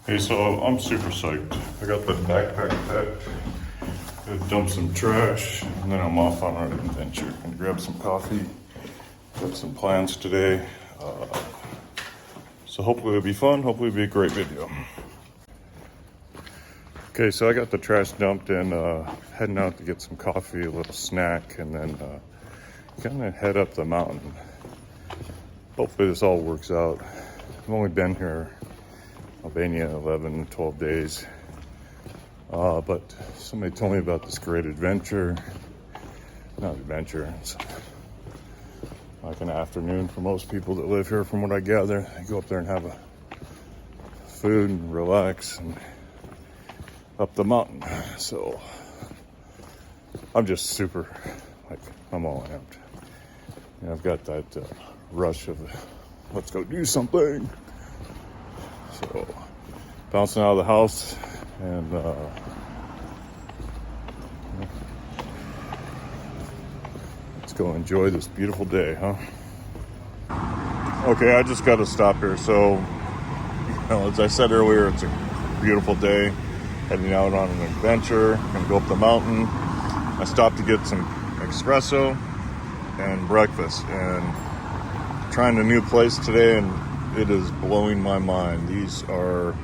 Hey, so I'm super psyched. I got the backpack packed. Gonna dump some trash, and then I'm off on an adventure. Gonna grab some coffee. Got some plans today. So hopefully it'll be fun. Hopefully it'll be a great video. Okay, so I got the trash dumped and heading out to get some coffee, a little snack, and then gonna head up the mountain. Hopefully this all works out. I've only been here, Albania, 11, 12 days. But somebody told me about this great adventure. Not adventure, it's like an afternoon for most people that live here, from what I gather. They go up there and have a food and relax and up the mountain. So I'm just super, I'm all amped. And I've got that rush of let's go do something. So bouncing out of the house and let's go enjoy this beautiful day, huh? Okay, I just got to stop here. So, as I said earlier, it's a beautiful day. Heading out on an adventure. Gonna go up the mountain. I stopped to get some espresso and breakfast, and trying a new place today, and it is blowing my mind. These are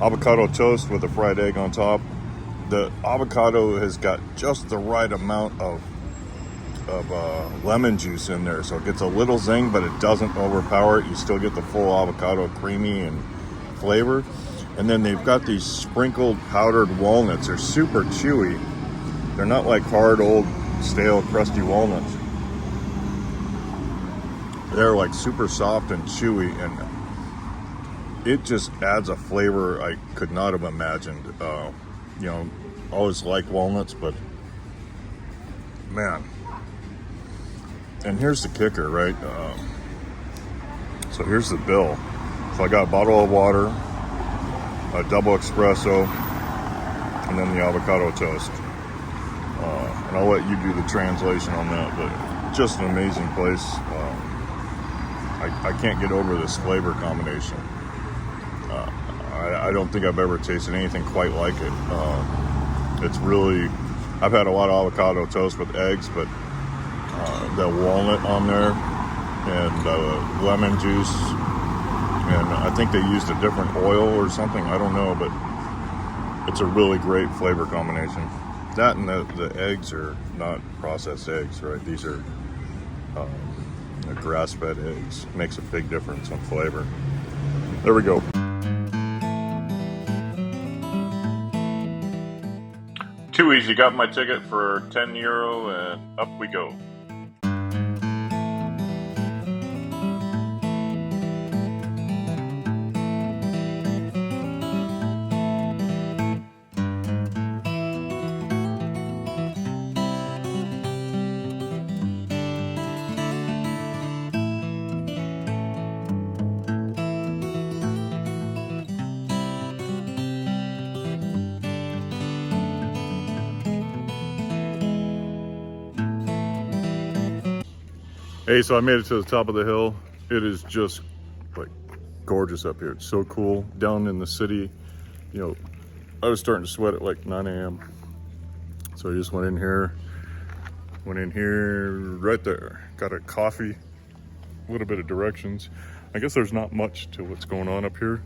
avocado toast with a fried egg on top. The avocado has got just the right amount of lemon juice in there, so it gets a little zing, but it doesn't overpower it. You still get the full avocado creamy and flavor. And then they've got these sprinkled powdered walnuts. They're super chewy. They're not like hard, old, stale, crusty walnuts. They're like super soft and chewy, and it just adds a flavor I could not have imagined. Always like walnuts, but man. And here's the kicker, right? So here's the bill. So I got a bottle of water, a double espresso, and then the avocado toast. And I'll let you do the translation on that, but just an amazing place. I can't get over this flavor combination. I don't think I've ever tasted anything quite like it. It's really, I've had a lot of avocado toast with eggs, but the walnut on there and lemon juice, and I think they used a different oil or something, I don't know, but it's a really great flavor combination. That and the eggs are not processed eggs, right? These are grass-fed eggs. Makes a big difference on flavor. There we go. Too easy. Got my ticket for €10 and up we go. Hey, so I made it to the top of the hill. It is just like gorgeous up here. It's so cool. Down in the city, I was starting to sweat at like 9 a.m. So I just went in here right there. Got a coffee, a little bit of directions. I guess there's not much to what's going on up here.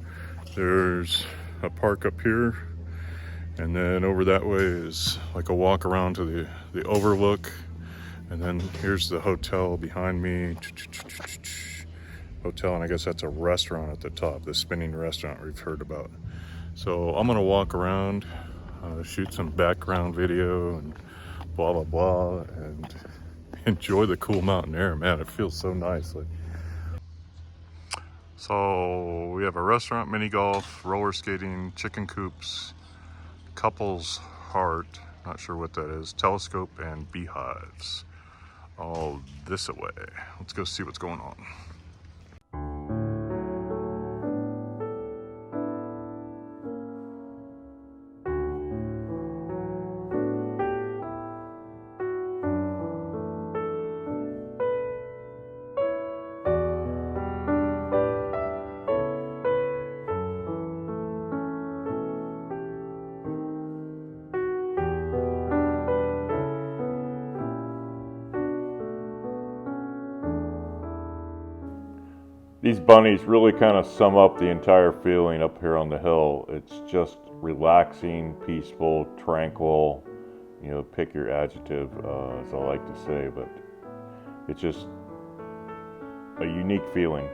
There's a park up here, and then over that way is like a walk around to the overlook. And then here's the hotel behind me. Hotel, and I guess that's a restaurant at the top, the spinning restaurant we've heard about. So I'm gonna walk around, shoot some background video and blah, blah, blah, and enjoy the cool mountain air, man. It feels so nice. So we have a restaurant, mini golf, roller skating, chicken coops, couples heart, not sure what that is, telescope, and beehives. All this away. Let's go see what's going on. bunnies really kind of sum up the entire feeling up here on the hill. It's just relaxing, peaceful, tranquil. You know, pick your adjective, as I like to say, but it's just a unique feeling.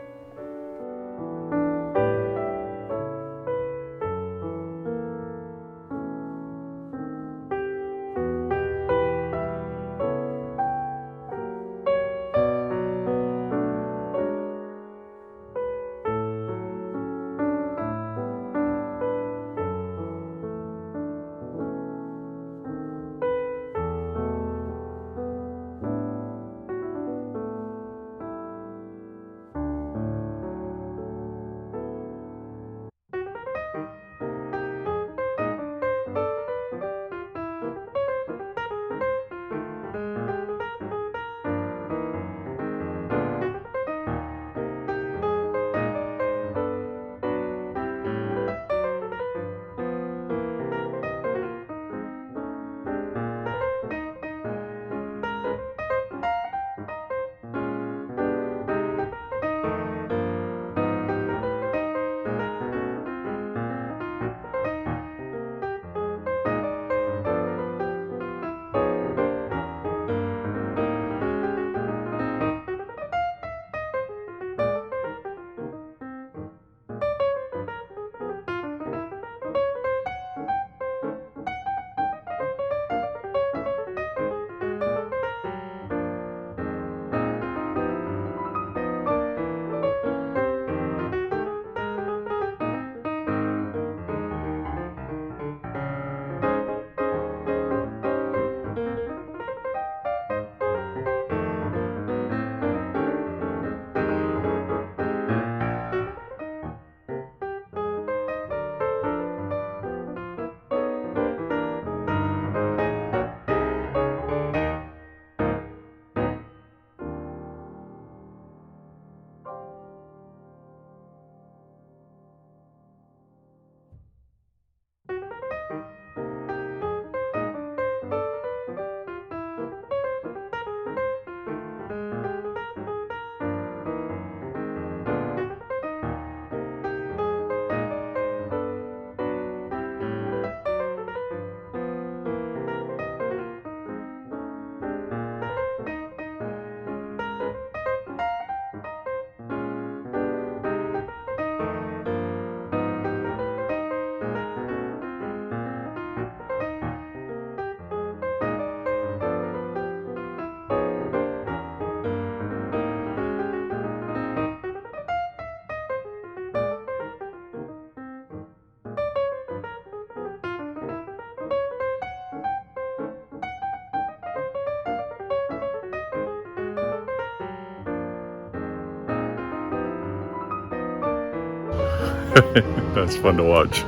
That's fun to watch.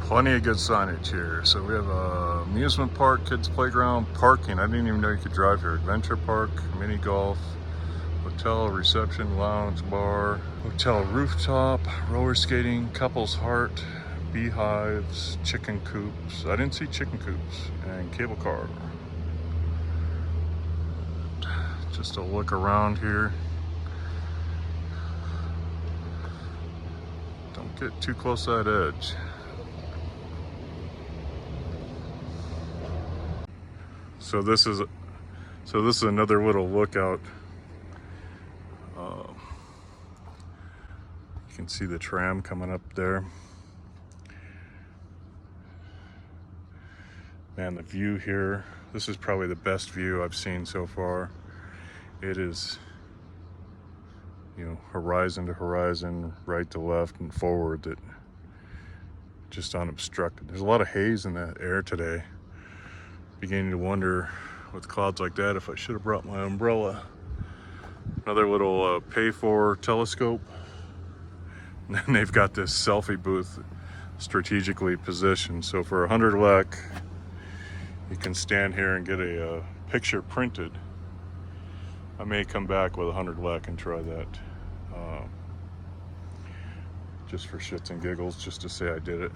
Plenty of good signage here. So we have a amusement park, kids playground, parking. I didn't even know you could drive here. Adventure park, mini golf, hotel, reception, lounge, bar, hotel rooftop, roller skating, couples heart, beehives, chicken coops. I didn't see chicken coops, and cable car. Just a look around here. Don't get too close to that edge. So this is another little lookout. You can see the tram coming up there. Man, the view here, this is probably the best view I've seen so far. It is, you know, horizon to horizon, right to left and forward, that just unobstructed. There's a lot of haze in the air today. Beginning to wonder with clouds like that if I should have brought my umbrella. Another little pay for telescope. And then they've got this selfie booth strategically positioned. So for 100 lek, you can stand here and get a picture printed. I may come back with 100 lek and try that. Just for shits and giggles, just to say I did it.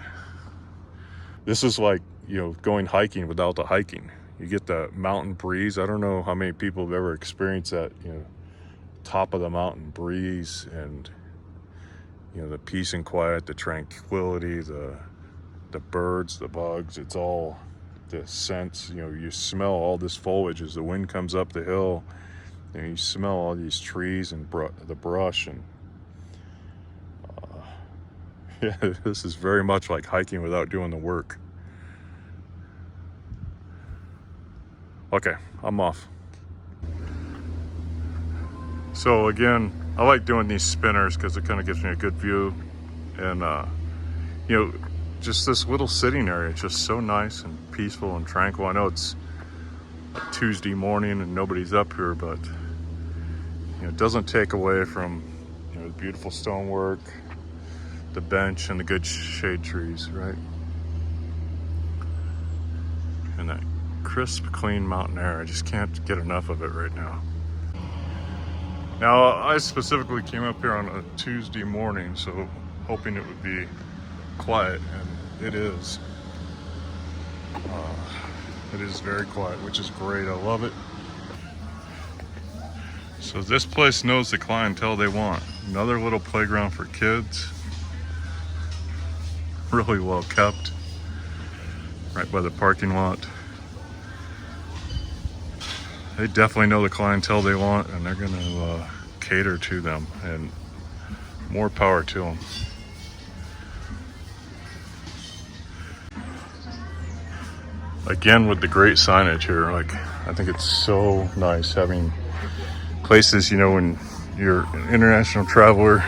This is like, you know, going hiking without the hiking. You get the mountain breeze. I don't know how many people have ever experienced that, you know, top of the mountain breeze, and you know, the peace and quiet, the tranquility, the birds, the bugs, it's all the scents. You know, you smell all this foliage as the wind comes up the hill, and you smell all these trees and the brush, and yeah, this is very much like hiking without doing the work. Okay, I'm off. So again, I like doing these spinners because it kind of gives me a good view, and you know, just this little sitting area, it's just so nice and peaceful and tranquil. I know it's a Tuesday morning and nobody's up here, but you know, it doesn't take away from, you know, the beautiful stonework, the bench, and the good shade trees, right? And that crisp, clean mountain air. I just can't get enough of it right now. Now, I specifically came up here on a Tuesday morning, so hoping it would be quiet, and it is. It is very quiet, which is great. I love it. So this place knows the clientele they want. Another little playground for kids. Really well kept. Right by the parking lot. They definitely know the clientele they want, and they're going to cater to them, and more power to them. Again, with the great signage here, like, I think it's so nice having places, you know, when you're an international traveler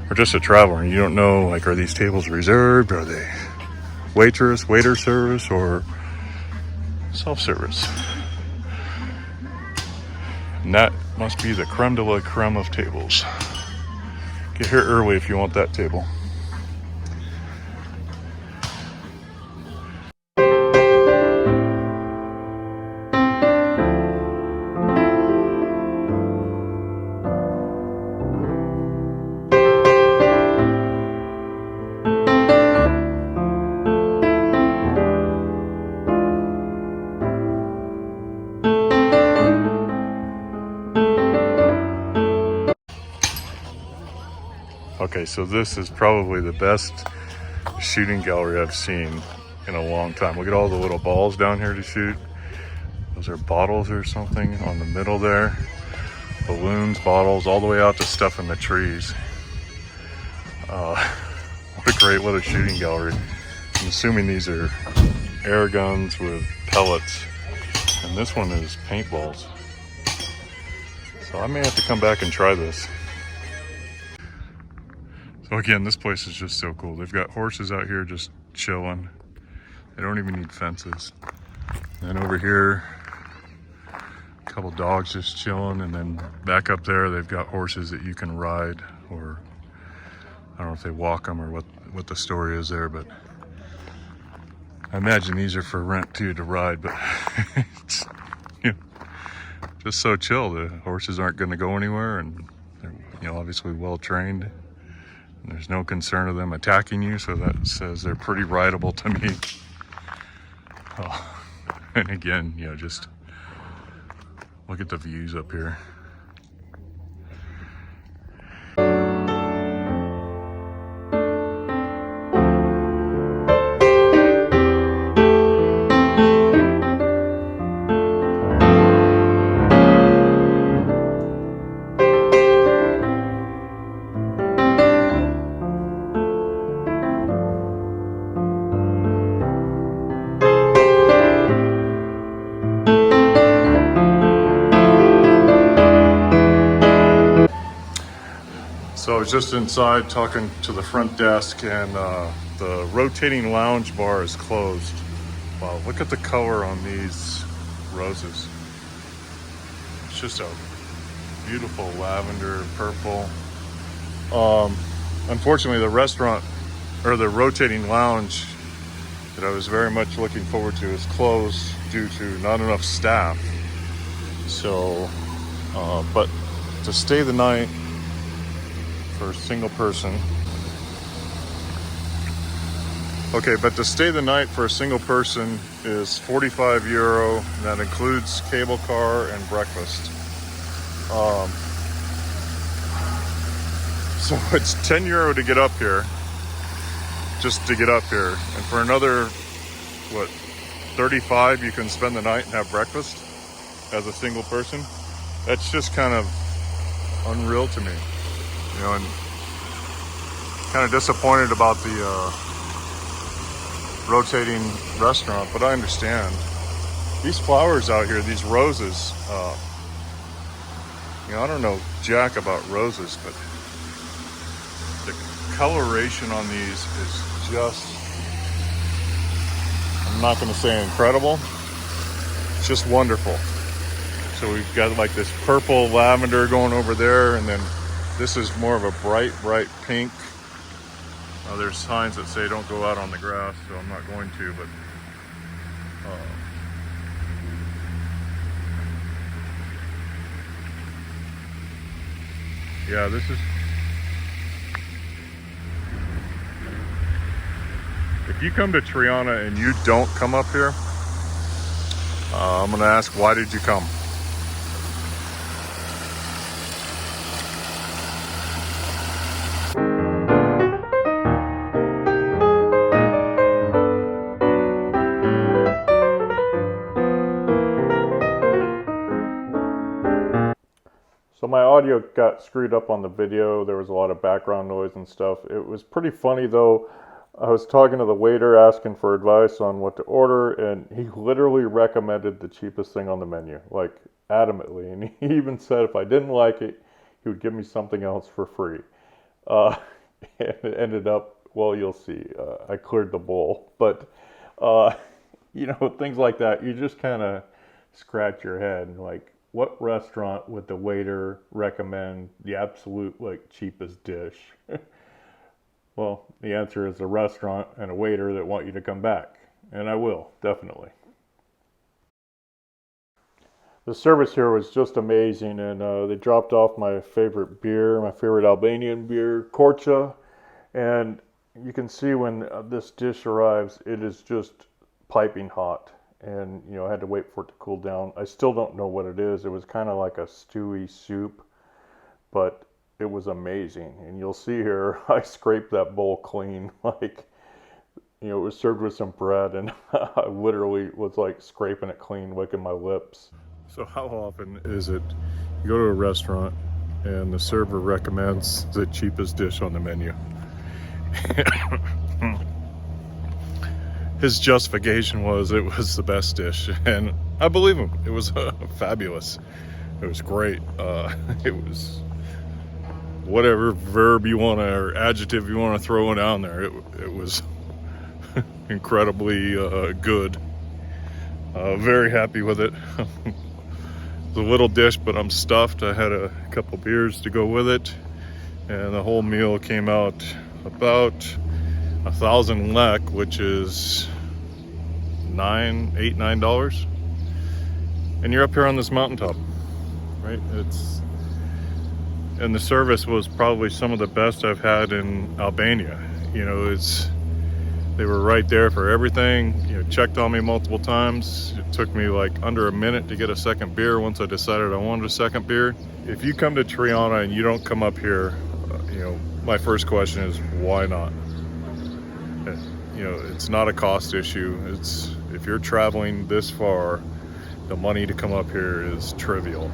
or just a traveler and you don't know, like, are these tables reserved? Are they waiter service, or self-service? And that must be the creme de la creme of tables. Get here early if you want that table. Okay, so this is probably the best shooting gallery I've seen in a long time. Look at all the little balls down here to shoot. Those are bottles or something on the middle there. Balloons, bottles, all the way out to stuff in the trees. What a great little shooting gallery. I'm assuming these are air guns with pellets, and this one is paintballs. So I may have to come back and try this. So again, this place is just so cool. They've got horses out here just chilling. They don't even need fences. And over here, a couple dogs just chilling, and then back up there, they've got horses that you can ride, or I don't know if they walk them or what the story is there, but I imagine these are for rent too, to ride, but it's, you know, just so chill. The horses aren't going to go anywhere, and they're, you know, obviously well trained. And there's no concern of them attacking you, so that says they're pretty rideable to me. Oh, and again, you know, just look at the views up here. So I was just inside talking to the front desk, and the rotating lounge bar is closed. Wow, look at the color on these roses. It's just a beautiful lavender, purple. Unfortunately, the restaurant, or the rotating lounge that I was very much looking forward to, is closed due to not enough staff. So, but to stay the night for a single person. Okay, but to stay the night for a single person is €45, and that includes cable car and breakfast. So it's 10 euro to get up here, just to get up here. And for another, what, 35, you can spend the night and have breakfast as a single person. That's just kind of unreal to me, you know, and kind of disappointed about the rotating restaurant, but I understand. These flowers out here, these roses, you know, I don't know jack about roses, but the coloration on these is just, I'm not going to say incredible, it's just wonderful. So we've got like this purple lavender going over there, and then this is more of a bright pink. There's signs that say don't go out on the grass, so I'm not going to, but yeah, this is, if you come to Tirana and you don't come up here, I'm gonna ask, why did you come? So my audio got screwed up on the video. There was a lot of background noise and stuff. It was pretty funny though. I was talking to the waiter asking for advice on what to order, and he literally recommended the cheapest thing on the menu, like adamantly. And he even said if I didn't like it, he would give me something else for free. And it ended up, well, you'll see. I cleared the bowl. But, you know, things like that, you just kind of scratch your head. Like, what restaurant would the waiter recommend the absolute, like, cheapest dish? Well, the answer is a restaurant and a waiter that want you to come back. And I will, definitely. The service here was just amazing, and they dropped off my favorite beer, my favorite Albanian beer, Korcha. And you can see when this dish arrives, it is just piping hot. And, you know, I had to wait for it to cool down. I still don't know what it is. It was kind of like a stewy soup, but it was amazing. And you'll see here, I scraped that bowl clean. Like, you know, it was served with some bread, and I literally was like scraping it clean, licking my lips. So how often is it you go to a restaurant and the server recommends the cheapest dish on the menu? His justification was it was the best dish, and I believe him. It was fabulous. It was great. It was whatever verb you want to, or adjective you want to throw down there. It was incredibly good. Very happy with it. It's a little dish, but I'm stuffed. I had a couple beers to go with it, and the whole meal came out about 1,000 lek, which is $9. And you're up here on this mountaintop, right? And the service was probably some of the best I've had in Albania. You know, they were right there for everything. You know, checked on me multiple times. It took me like under a minute to get a second beer once I decided I wanted a second beer. If you come to Tirana and you don't come up here, you know, my first question is, why not? You know, it's not a cost issue. It's, if you're traveling this far, the money to come up here is trivial.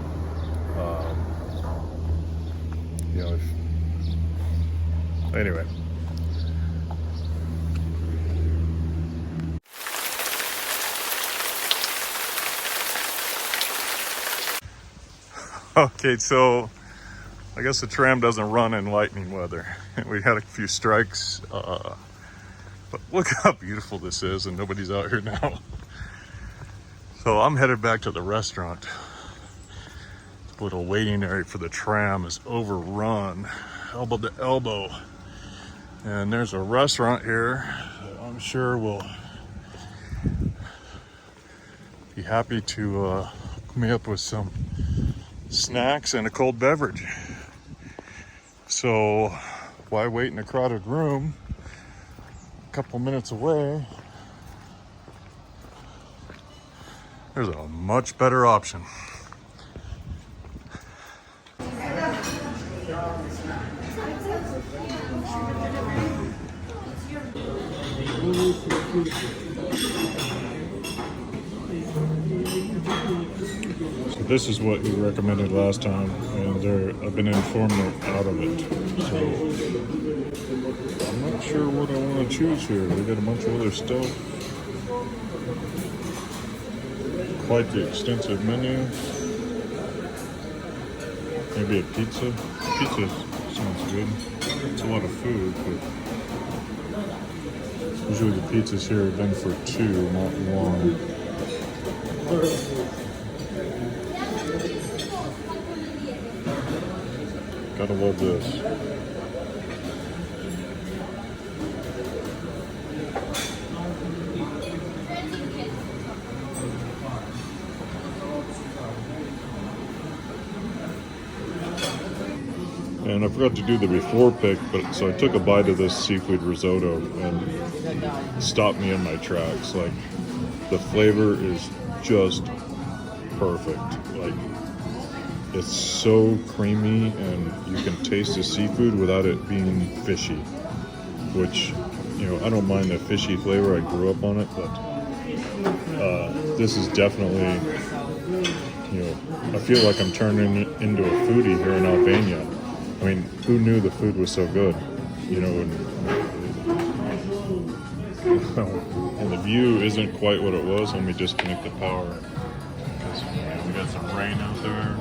You know, anyway. Okay, so I guess the tram doesn't run in lightning weather. We had a few strikes, but look how beautiful this is, and nobody's out here now. So I'm headed back to the restaurant. The little waiting area for the tram is overrun, elbow to elbow. And there's a restaurant here that I'm sure will be happy to hook me up with some snacks and a cold beverage. So why wait in a crowded room a couple minutes away? There's a much better option. So this is what you recommended last time, and I've been informed they're out of it. So I'm not sure what I want to choose here. We got a bunch of other stuff. Quite the extensive menu. Maybe a pizza. Pizza sounds good. It's a lot of food, but usually the pizzas here are done for two, not one. Gotta love this. And I forgot to do the before pick, but so I took a bite of this seafood risotto and stopped me in my tracks. Like, the flavor is just perfect. Like, it's so creamy and you can taste the seafood without it being fishy, which, you know, I don't mind the fishy flavor. I grew up on it, but this is definitely, you know, I feel like I'm turning into a foodie here in Albania. I mean, who knew the food was so good, you know, and the view isn't quite what it was. Let me disconnect the power, because we got some rain out there.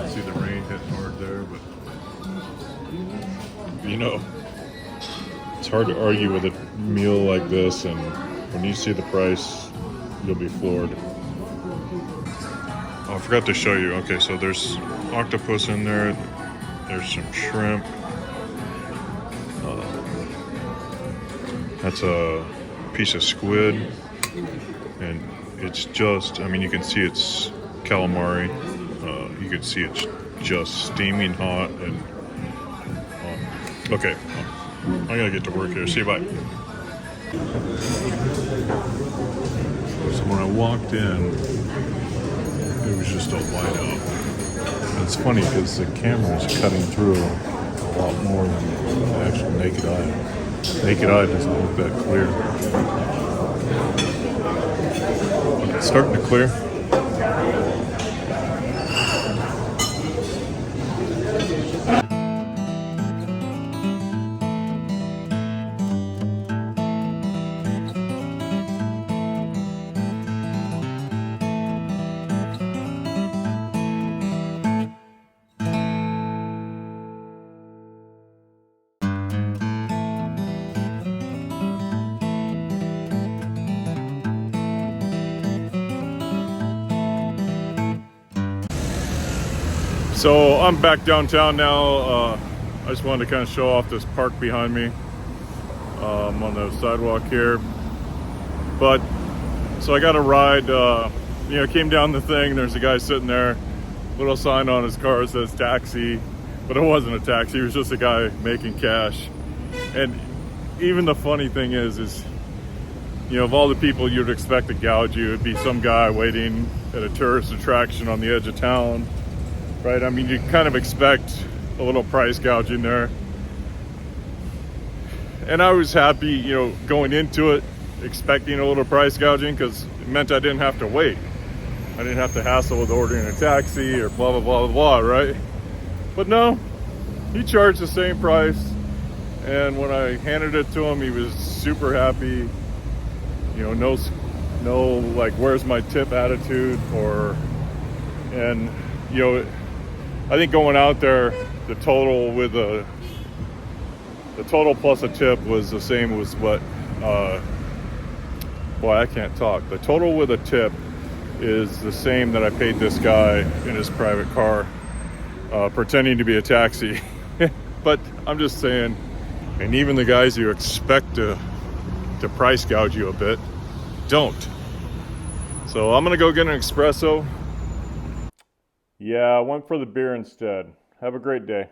See the rain hit hard there, but, you know, it's hard to argue with a meal like this, and when you see the price, you'll be floored. Oh, I forgot to show you. Okay, so there's octopus in there. There's some shrimp. That's a piece of squid, and it's just, I mean, you can see it's calamari. You can see it's just steaming hot, and okay, I gotta get to work here. See you, bye. So when I walked in, it was just all white out. It's funny because the camera is cutting through a lot more than the actual naked eye. Naked eye doesn't look that clear. It's starting to clear. So I'm back downtown now. I just wanted to kind of show off this park behind me. I'm on the sidewalk here. But, so I got a ride, you know, came down the thing, there's a guy sitting there, little sign on his car that says taxi, but it wasn't a taxi, it was just a guy making cash. And even the funny thing is, you know, of all the people you'd expect to gouge you, it'd be some guy waiting at a tourist attraction on the edge of town. Right, I mean, you kind of expect a little price gouging there. And I was happy, you know, going into it, expecting a little price gouging, because it meant I didn't have to wait. I didn't have to hassle with ordering a taxi or blah, blah, blah, blah, right? But no, he charged the same price. And when I handed it to him, he was super happy. You know, no like, where's my tip attitude, and, you know, I think going out there, the total plus a tip was the same as what, boy, I can't talk. The total with a tip is the same that I paid this guy in his private car, pretending to be a taxi. But I'm just saying, and even the guys you expect to price gouge you a bit, don't. So I'm gonna go get an espresso. Yeah, I went for the beer instead. Have a great day.